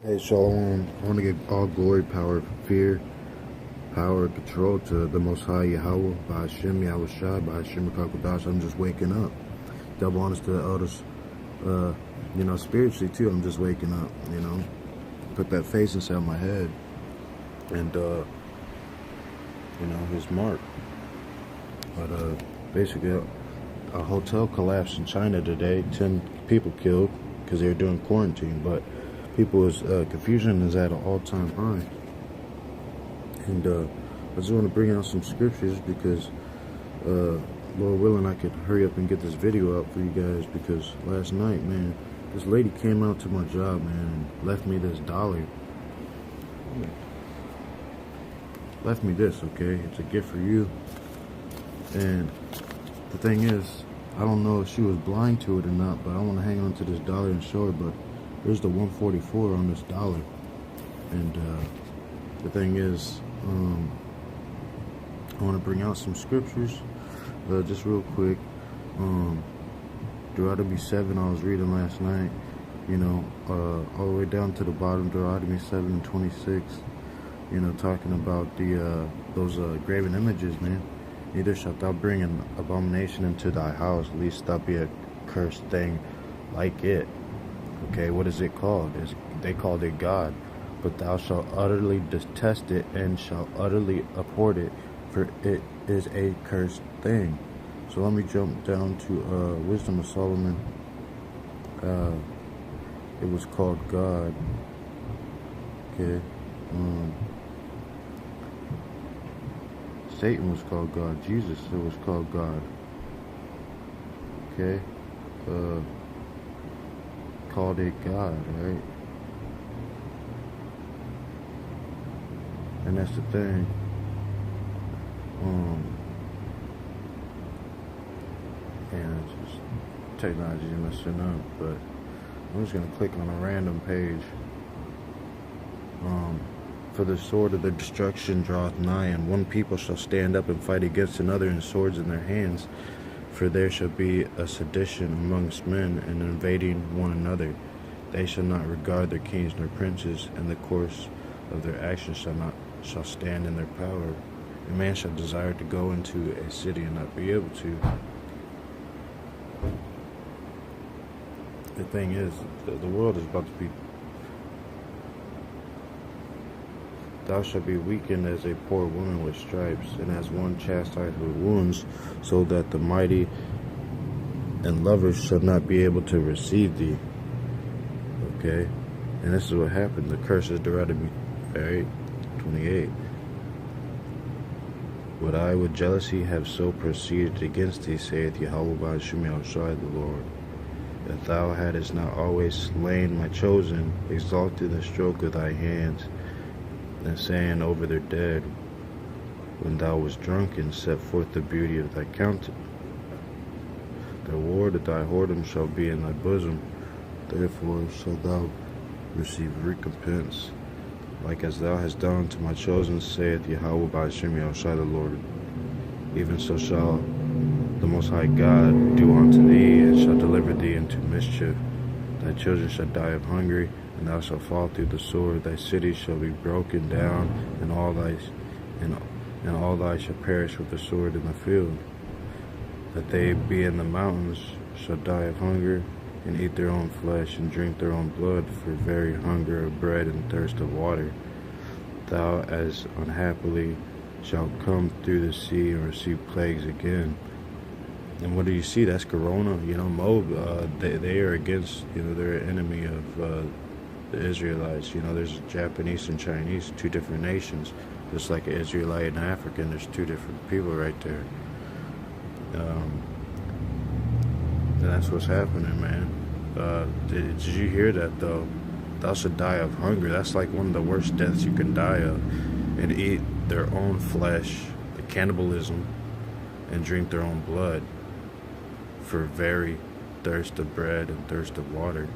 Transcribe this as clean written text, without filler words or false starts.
Hey, Shalom. I want to give all glory, power, fear, power, control to the Most High YAHAWAH, by sham, YAHAWASHI, by sham. I'm just waking up. Double honors to the elders, spiritually too. I'm just waking up, Put that face inside my head, and, his mark. But, basically, a hotel collapsed in China today. 10 people killed because they were doing quarantine, but people's confusion is at an all-time high. And I just want to bring out some scriptures because, Lord willing, I could hurry up and get this video out for you guys, because last night, man, this lady came out to my job, man, and left me this dollar. Left me this, okay? It's a gift for you. And the thing is, I don't know if she was blind to it or not, but I want to hang on to this dollar and show her, but there's the 144 on this dollar. And the thing is, I want to bring out some scriptures just real quick. Deuteronomy 7 I was reading last night, all the way down to the bottom, Deuteronomy 7:26, talking about those graven images, man. Neither shalt thou bring an abomination into thy house, lest thou be a cursed thing like it. Okay, what is it called? They called it God. But thou shalt utterly detest it, and shalt utterly abhor it, for it is a cursed thing. So let me jump down to Wisdom of Solomon. It was called God. Okay. Satan was called God. Jesus, it was called God. Okay. Called it God, right? And that's the thing. And it's just technology messing up, but I'm just gonna click on a random page. For the sword of their destruction draweth nigh, and one people shall stand up and fight against another, and swords in their hands. For there shall be a sedition amongst men, and invading one another. They shall not regard their kings nor princes, and the course of their actions shall stand in their power. A man shall desire to go into a city and not be able to. The thing is, the world is about to be. Thou shalt be weakened as a poor woman with stripes, and as one chastised with wounds, so that the mighty and lovers shall not be able to receive thee. Okay? And this is what happened. The curse is Deuteronomy 28. Would I with jealousy have so proceeded against thee, saith YAHAWAH by sham, YAHAWASHI the Lord, that thou hadst not always slain my chosen, exalted the stroke of thy hands, and saying over their dead, when thou wast drunken, set forth the beauty of thy countenance. The reward of thy whoredom shall be in thy bosom, therefore shalt thou receive recompense, like as thou hast done to my chosen, saith YAHAWAH by sham, YAHAWASHI the Lord. Even so shall the Most High God do unto thee, and shall deliver thee into mischief. Thy children shall die of hunger, and thou shalt fall through the sword. Thy cities shall be broken down, and all thy shall perish with the sword in the field. That they be in the mountains shall die of hunger, and eat their own flesh, and drink their own blood, for very hunger of bread and thirst of water. Thou as unhappily shalt come through the sea and receive plagues again. And what do you see? That's Corona. Moab, they are against, they're an enemy of the Israelites. There's Japanese and Chinese, two different nations. Just like an Israelite and African, there's two different people right there. And that's what's happening, man. Did you hear that, though? Thou shalt die of hunger. That's like one of the worst deaths you can die of. And eat their own flesh, the cannibalism, and drink their own blood, for very thirst of bread and thirst of water.